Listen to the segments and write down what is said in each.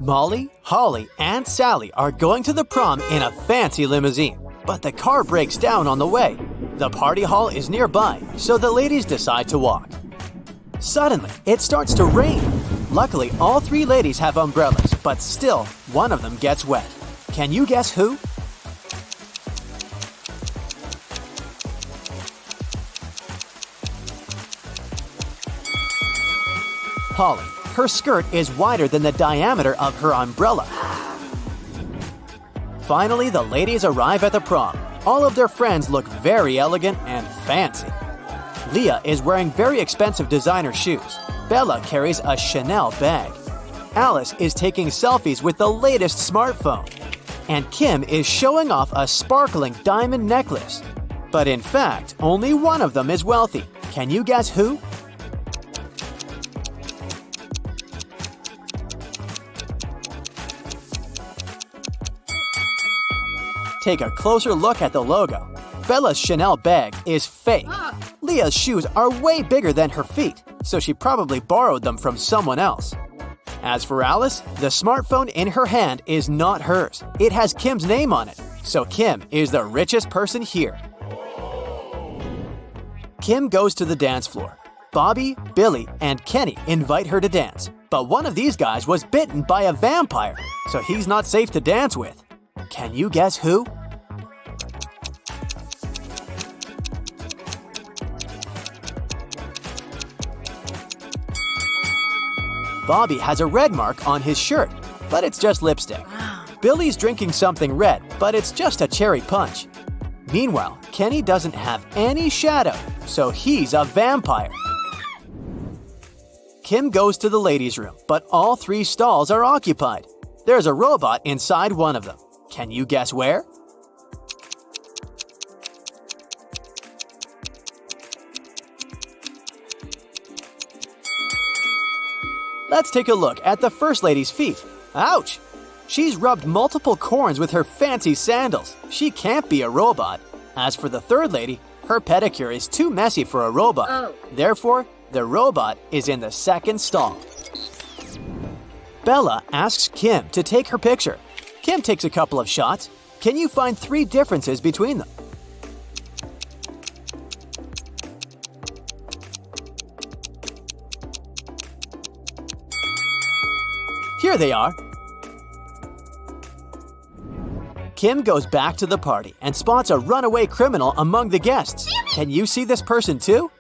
Molly, Holly, and Sally are going to the prom in a fancy limousine, but the car breaks down on the way. The party hall is nearby, so the ladies decide to walk. Suddenly, it starts to rain. Luckily, all three ladies have umbrellas, but still, one of them gets wet. Can you guess who? Holly. Her skirt is wider than the diameter of her umbrella. Finally, the ladies arrive at the prom. All of their friends look very elegant and fancy. Leah is wearing very expensive designer shoes. Bella carries a Chanel bag. Alice is taking selfies with the latest smartphone. And Kim is showing off a sparkling diamond necklace. But in fact, only one of them is wealthy. Can you guess who? Take a closer look at the logo. Bella's Chanel bag is fake. Leah's shoes are way bigger than her feet, so she probably borrowed them from someone else. As for Alice, the smartphone in her hand is not hers. It has Kim's name on it, so Kim is the richest person here. Kim goes to the dance floor. Bobby, Billy, and Kenny invite her to dance, but one of these guys was bitten by a vampire, so he's not safe to dance with. Can you guess who? Bobby has a red mark on his shirt, but it's just lipstick. Billy's drinking something red, but it's just a cherry punch. Meanwhile, Kenny doesn't have any shadow, so he's a vampire. Kim goes to the ladies' room, but all three stalls are occupied. There's a robot inside one of them. Can you guess where? Let's take a look at the first lady's feet. Ouch! She's rubbed multiple corns with her fancy sandals. She can't be a robot. As for the third lady, her pedicure is too messy for a robot. Therefore, the robot is in the second stall. Bella asks Kim to take her picture. Kim takes a couple of shots. Can you find 3 differences between them? Here they are. Kim goes back to the party and spots a runaway criminal among the guests. Can you see this person too?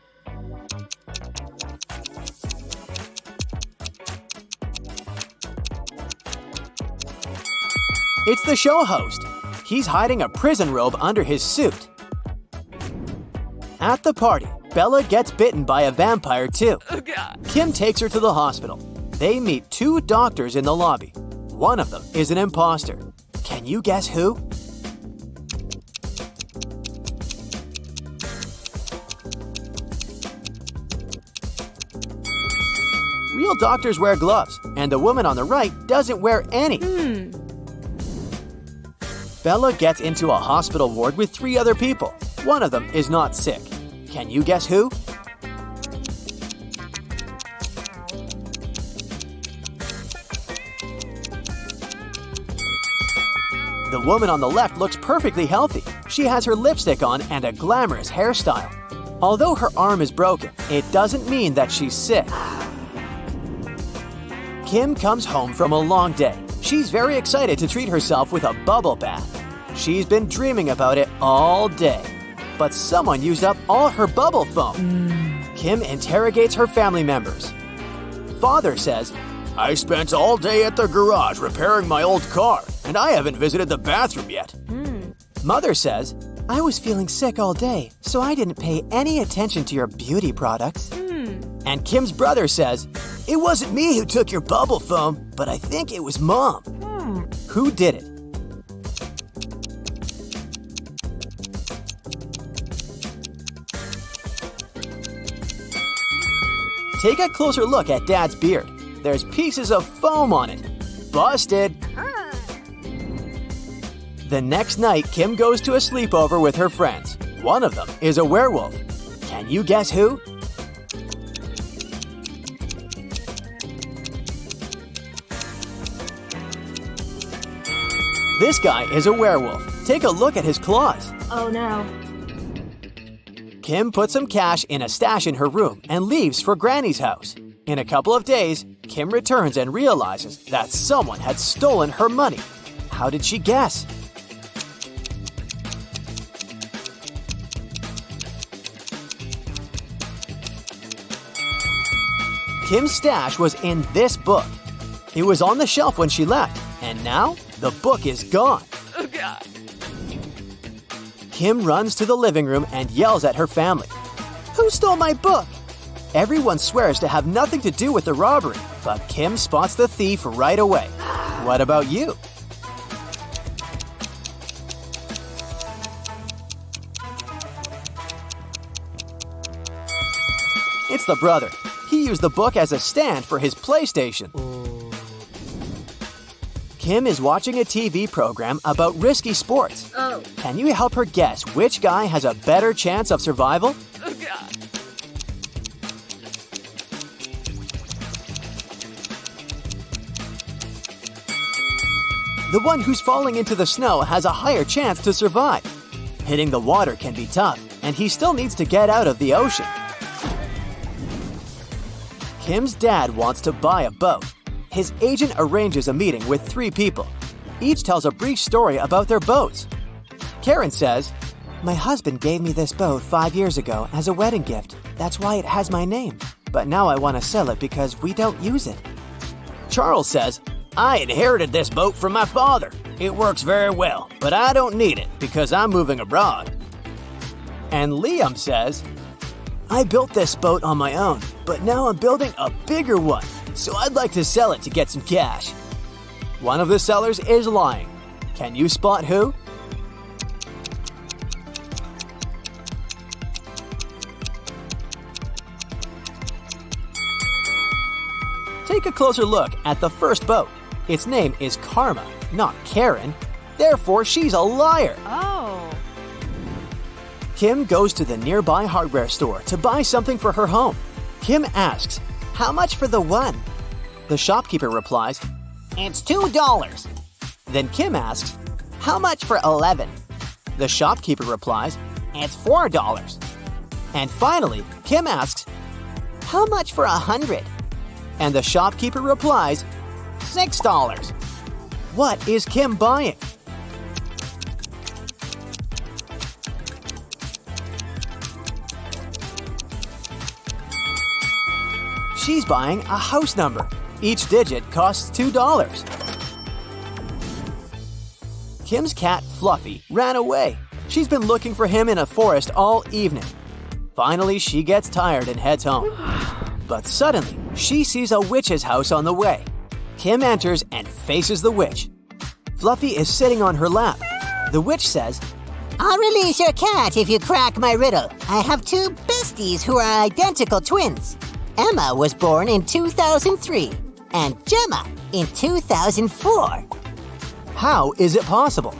It's the show host. He's hiding a prison robe under his suit. At the party, Bella gets bitten by a vampire too. Kim takes her to the hospital. They meet 2 doctors in the lobby. One of them is an imposter. Can you guess who? Real doctors wear gloves, and the woman on the right doesn't wear any. Bella gets into a hospital ward with 3 other people. One of them is not sick. Can you guess who? The woman on the left looks perfectly healthy. She has her lipstick on and a glamorous hairstyle. Although her arm is broken, it doesn't mean that she's sick. Kim comes home from a long day. She's very excited to treat herself with a bubble bath. She's been dreaming about it all day. But someone used up all her bubble foam. Kim interrogates her family members. Father says, "I spent all day at the garage repairing my old car, and I haven't visited the bathroom yet." Mother says, "I was feeling sick all day, so I didn't pay any attention to your beauty products." And Kim's brother says, "It wasn't me who took your bubble foam, but I think it was Mom." Who did it? Take a closer look at Dad's beard. There's pieces of foam on it. Busted! The next night, Kim goes to a sleepover with her friends. One of them is a werewolf. Can you guess who? This guy is a werewolf. Take a look at his claws. Oh no. Kim puts some cash in a stash in her room and leaves for Granny's house. In a couple of days, Kim returns and realizes that someone had stolen her money. How did she guess? Kim's stash was in this book. It was on the shelf when she left, and now the book is gone. Oh God. Kim runs to the living room and yells at her family. Who stole my book? Everyone swears to have nothing to do with the robbery, but Kim spots the thief right away. What about you? It's the brother. He used the book as a stand for his PlayStation. Kim is watching a TV program about risky sports. Oh. Can you help her guess which guy has a better chance of survival? Oh God. The one who's falling into the snow has a higher chance to survive. Hitting the water can be tough, and he still needs to get out of the ocean. Kim's dad wants to buy a boat. His agent arranges a meeting with 3 people. Each tells a brief story about their boats. Karen says, My husband gave me this boat 5 years ago as a wedding gift. That's why it has my name. But now I want to sell it because we don't use it. Charles says, I inherited this boat from my father. It works very well, but I don't need it because I'm moving abroad. And Liam says, I built this boat on my own, but now I'm building a bigger one, so I'd like to sell it to get some cash. One of the sellers is lying. Can you spot who? Take a closer look at the first boat. Its name is Karma, not Karen. Therefore, she's a liar. Oh. Kim goes to the nearby hardware store to buy something for her home. Kim asks, How much for the one? The shopkeeper replies, It's $2. Then Kim asks, How much for 11? The shopkeeper replies, It's $4. And finally, Kim asks, How much for 100? And the shopkeeper replies, $6. What is Kim buying? She's buying a house number. Each digit costs $2. Kim's cat, Fluffy, ran away. She's been looking for him in a forest all evening. Finally, she gets tired and heads home. But suddenly, she sees a witch's house on the way. Kim enters and faces the witch. Fluffy is sitting on her lap. The witch says, I'll release your cat if you crack my riddle. I have 2 besties who are identical twins. Emma was born in 2003 and Gemma in 2004. How is it possible?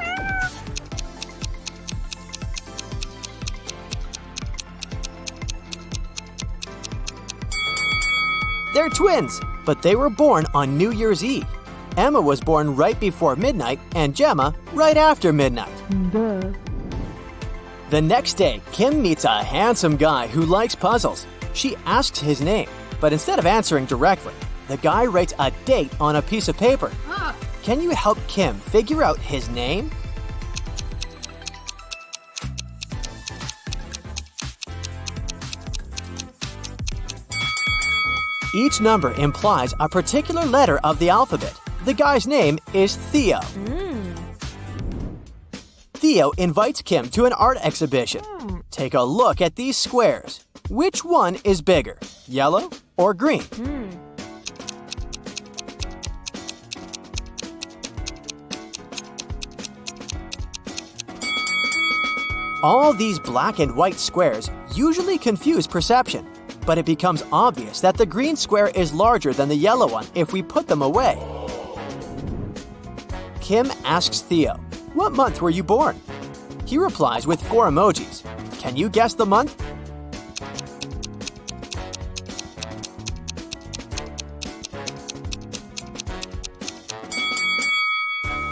They're twins, but they were born on New Year's Eve. Emma was born right before midnight and Gemma right after midnight. Duh. The next day, Kim meets a handsome guy who likes puzzles. She asks his name, but instead of answering directly, the guy writes a date on a piece of paper. Can you help Kim figure out his name? Each number implies a particular letter of the alphabet. The guy's name is Theo. Theo invites Kim to an art exhibition. Take a look at these squares. Which one is bigger, yellow or green? All these black and white squares usually confuse perception, but it becomes obvious that the green square is larger than the yellow one if we put them away. Kim asks Theo, "What month were you born?" He replies with 4 emojis. Can you guess the month?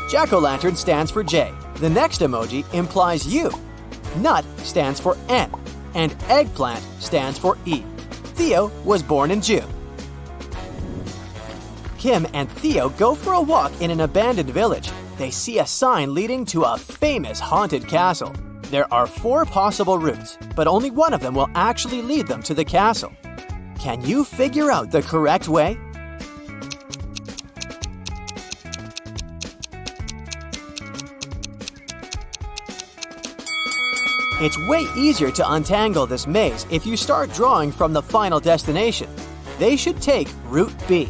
Jack-o'-lantern stands for J. The next emoji implies U. Nut stands for N. And eggplant stands for E. Theo was born in June. Kim and Theo go for a walk in an abandoned village. They see a sign leading to a famous haunted castle. There are 4 possible routes, but only one of them will actually lead them to the castle. Can you figure out the correct way? It's way easier to untangle this maze if you start drawing from the final destination. They should take Route B.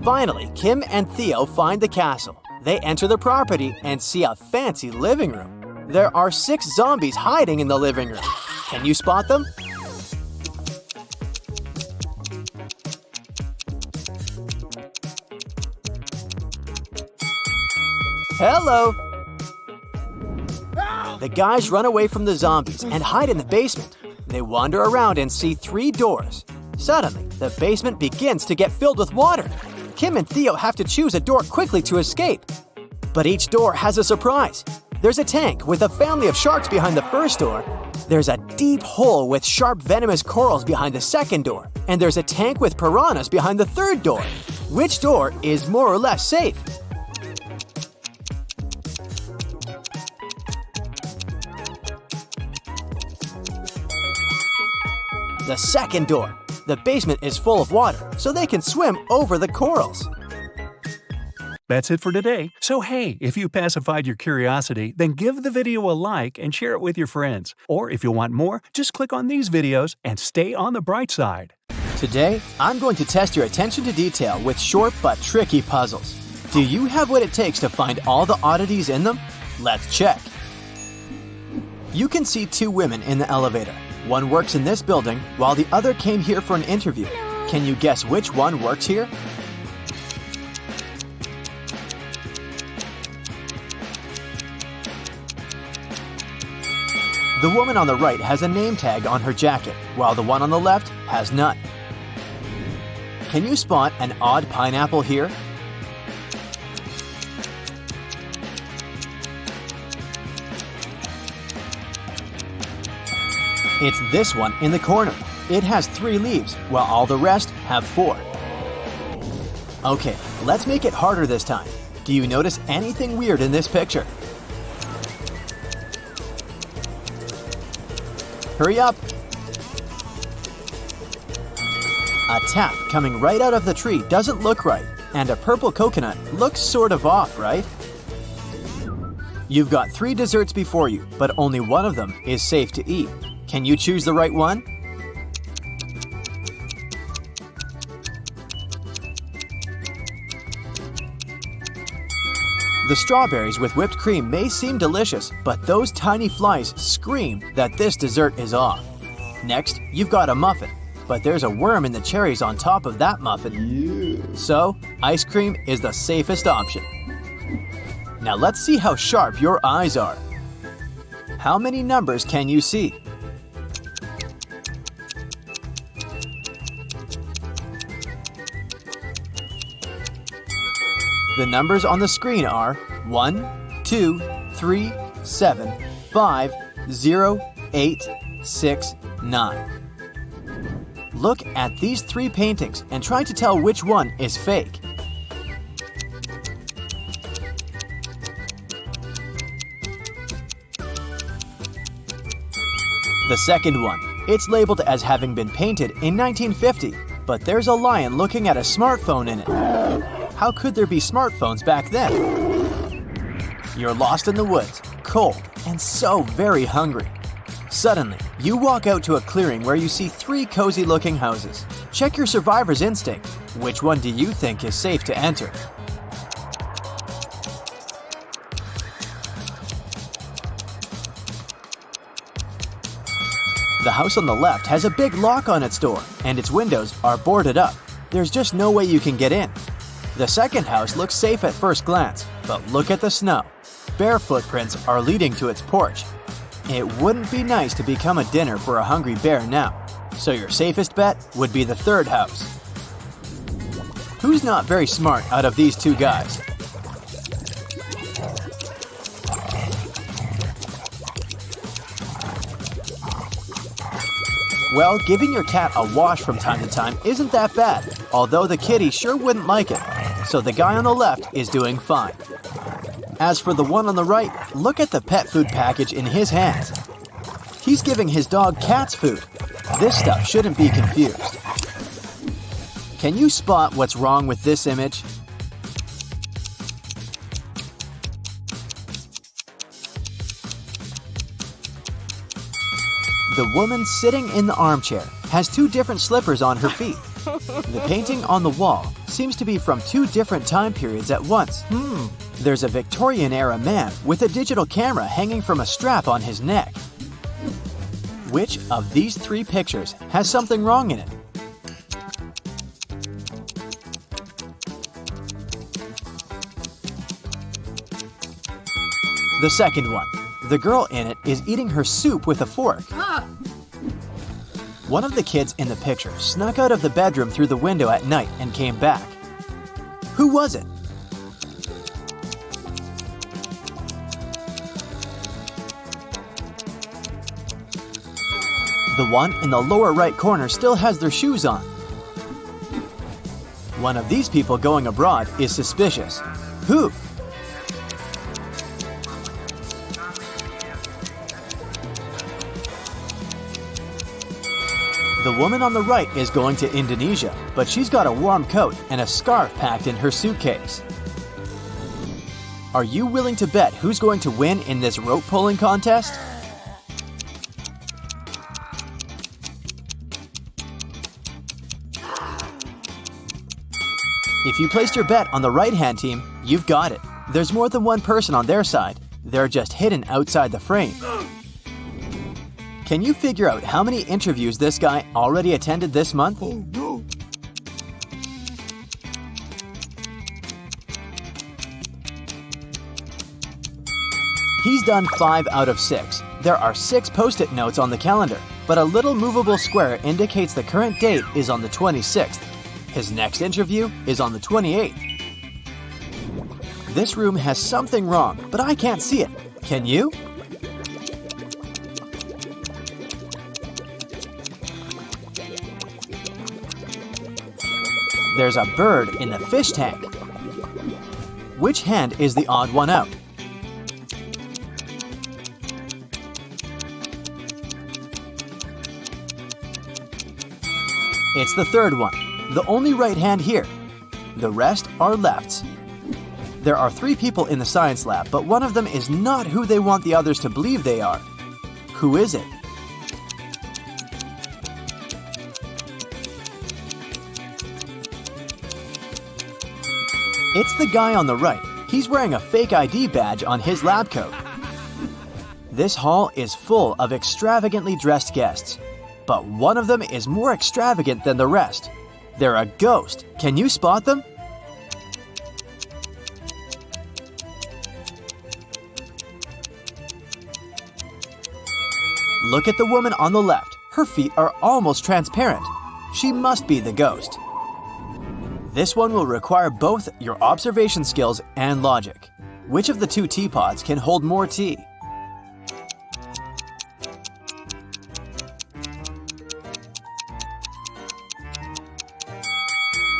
Finally, Kim and Theo find the castle. They enter the property and see a fancy living room. There are 6 zombies hiding in the living room. Can you spot them? Hello! The guys run away from the zombies and hide in the basement. They wander around and see 3 doors. Suddenly, the basement begins to get filled with water. Kim and Theo have to choose a door quickly to escape. But each door has a surprise. There's a tank with a family of sharks behind the first door. There's a deep hole with sharp venomous corals behind the second door. And there's a tank with piranhas behind the third door. Which door is more or less safe? The second door. The basement is full of water, so they can swim over the corals. That's it for today. So hey, if you pacified your curiosity, then give the video a like and share it with your friends. Or if you want more, just click on these videos and stay on the bright side. Today, I'm going to test your attention to detail with short but tricky puzzles. Do you have what it takes to find all the oddities in them? Let's check. You can see 2 women in the elevator. One works in this building, while the other came here for an interview. Can you guess which one works here? The woman on the right has a name tag on her jacket, while the one on the left has none. Can you spot an odd pineapple here? It's this one in the corner. It has 3 leaves, while all the rest have 4. Okay, let's make it harder this time. Do you notice anything weird in this picture? Hurry up! A tap coming right out of the tree doesn't look right, and a purple coconut looks sort of off, right? You've got 3 desserts before you, but only one of them is safe to eat. Can you choose the right one? The strawberries with whipped cream may seem delicious, but those tiny flies scream that this dessert is off. Next, you've got a muffin, but there's a worm in the cherries on top of that muffin. So, ice cream is the safest option. Now let's see how sharp your eyes are. How many numbers can you see? The numbers on the screen are 1, 2, 3, 7, 5, 0, 8, 6, 9. Look at these 3 paintings and try to tell which one is fake. The second one. It's labeled as having been painted in 1950, but there's a lion looking at a smartphone in it. How could there be smartphones back then? You're lost in the woods, cold, and so very hungry. Suddenly, you walk out to a clearing where you see 3 cozy-looking houses. Check your survivor's instinct. Which one do you think is safe to enter? The house on the left has a big lock on its door, and its windows are boarded up. There's just no way you can get in. The second house looks safe at first glance, but look at the snow. Bare footprints are leading to its porch. It wouldn't be nice to become a dinner for a hungry bear now, so your safest bet would be the third house. Who's not very smart out of these 2 guys? Well, giving your cat a wash from time to time isn't that bad, although the kitty sure wouldn't like it. So the guy on the left is doing fine. As for the one on the right, look at the pet food package in his hands. He's giving his dog cat's food. This stuff shouldn't be confused. Can you spot what's wrong with this image? The woman sitting in the armchair has two different slippers on her feet. The painting on the wall seems to be from two different time periods at once. There's a Victorian-era man with a digital camera hanging from a strap on his neck. Which of these three pictures has something wrong in it? The second one. The girl in it is eating her soup with a fork. One of the kids in the picture snuck out of the bedroom through the window at night and came back. Who was it? The one in the lower right corner still has their shoes on. One of these people going abroad is suspicious. Who? The woman on the right is going to Indonesia, but she's got a warm coat and a scarf packed in her suitcase. Are you willing to bet who's going to win in this rope pulling contest? If you placed your bet on the right-hand team, you've got it. There's more than one person on their side. They're just hidden outside the frame. Can you figure out how many interviews this guy already attended this month? Oh, no. He's done 5 out of 6. There are 6 post-it notes on the calendar, but a little movable square indicates the current date is on the 26th. His next interview is on the 28th. This room has something wrong, but I can't see it. Can you? There's a bird in the fish tank. Which hand is the odd one out? It's the third one, the only right hand here. The rest are lefts. There are 3 people in the science lab, but one of them is not who they want the others to believe they are. Who is it? It's the guy on the right. He's wearing a fake ID badge on his lab coat. This hall is full of extravagantly dressed guests, but one of them is more extravagant than the rest. They're a ghost. Can you spot them? Look at the woman on the left. Her feet are almost transparent. She must be the ghost. This one will require both your observation skills and logic. Which of the 2 teapots can hold more tea?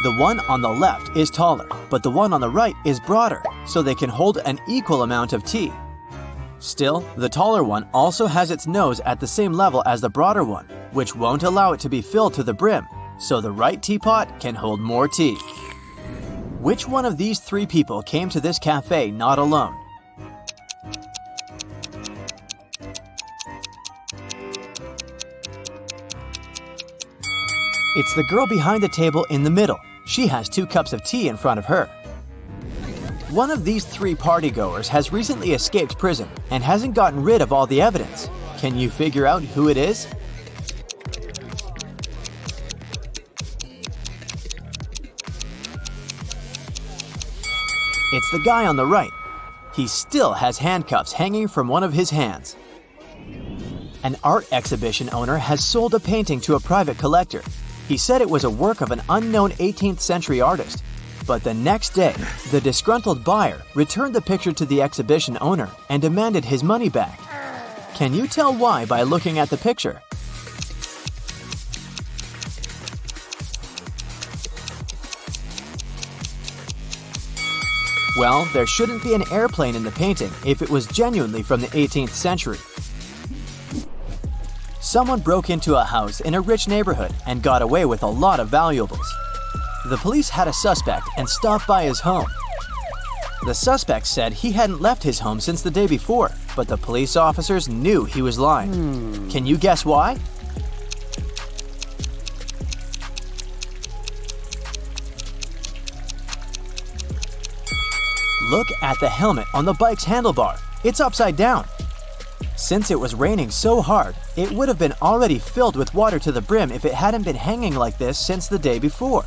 The one on the left is taller, but the one on the right is broader, so they can hold an equal amount of tea. Still, the taller one also has its nose at the same level as the broader one, which won't allow it to be filled to the brim, so the right teapot can hold more tea. Which one of these 3 people came to this cafe not alone? It's the girl behind the table in the middle. She has 2 cups of tea in front of her. One of these 3 partygoers has recently escaped prison and hasn't gotten rid of all the evidence. Can you figure out who it is? It's the guy on the right. He still has handcuffs hanging from one of his hands. An art exhibition owner has sold a painting to a private collector. He said it was a work of an unknown 18th century artist. But the next day, the disgruntled buyer returned the picture to the exhibition owner and demanded his money back. Can you tell why by looking at the picture? Well, there shouldn't be an airplane in the painting if it was genuinely from the 18th century. Someone broke into a house in a rich neighborhood and got away with a lot of valuables. The police had a suspect and stopped by his home. The suspect said he hadn't left his home since the day before, but the police officers knew he was lying. Can you guess why? Look at the helmet on the bike's handlebar. It's upside down. Since it was raining so hard, it would have been already filled with water to the brim if it hadn't been hanging like this since the day before.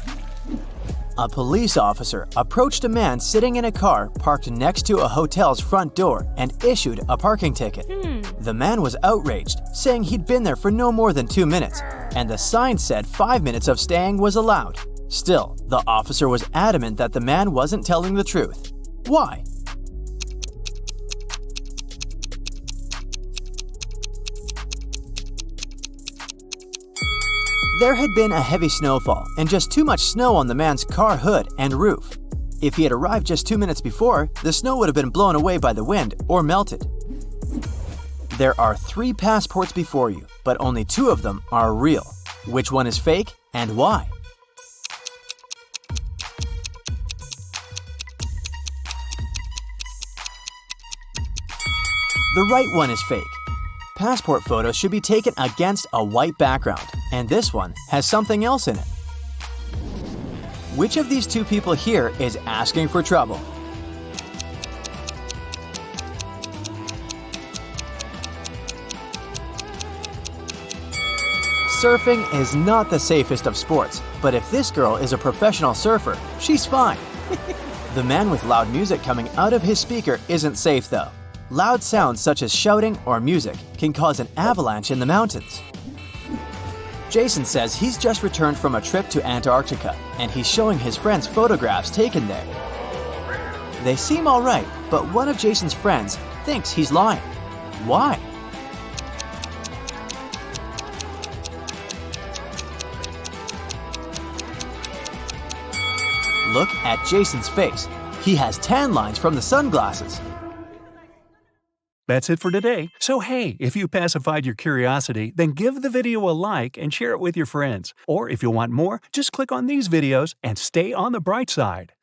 A police officer approached a man sitting in a car parked next to a hotel's front door and issued a parking ticket. The man was outraged, saying he'd been there for no more than 2 minutes, and the sign said 5 minutes of staying was allowed. Still, the officer was adamant that the man wasn't telling the truth. Why? There had been a heavy snowfall and just too much snow on the man's car hood and roof. If he had arrived just 2 minutes before, the snow would have been blown away by the wind or melted. There are 3 passports before you, but only 2 of them are real. Which one is fake and why? The right one is fake. Passport photos should be taken against a white background, and this one has something else in it. Which of these 2 people here is asking for trouble? Surfing is not the safest of sports, but if this girl is a professional surfer, she's fine. The man with loud music coming out of his speaker isn't safe though. Loud sounds such as shouting or music can cause an avalanche in the mountains. Jason says he's just returned from a trip to Antarctica and he's showing his friends photographs taken there. They seem alright, but one of Jason's friends thinks he's lying. Why? Look at Jason's face. He has tan lines from the sunglasses. That's it for today. So hey, if you pacified your curiosity, then give the video a like and share it with your friends. Or if you want more, just click on these videos and stay on the bright side.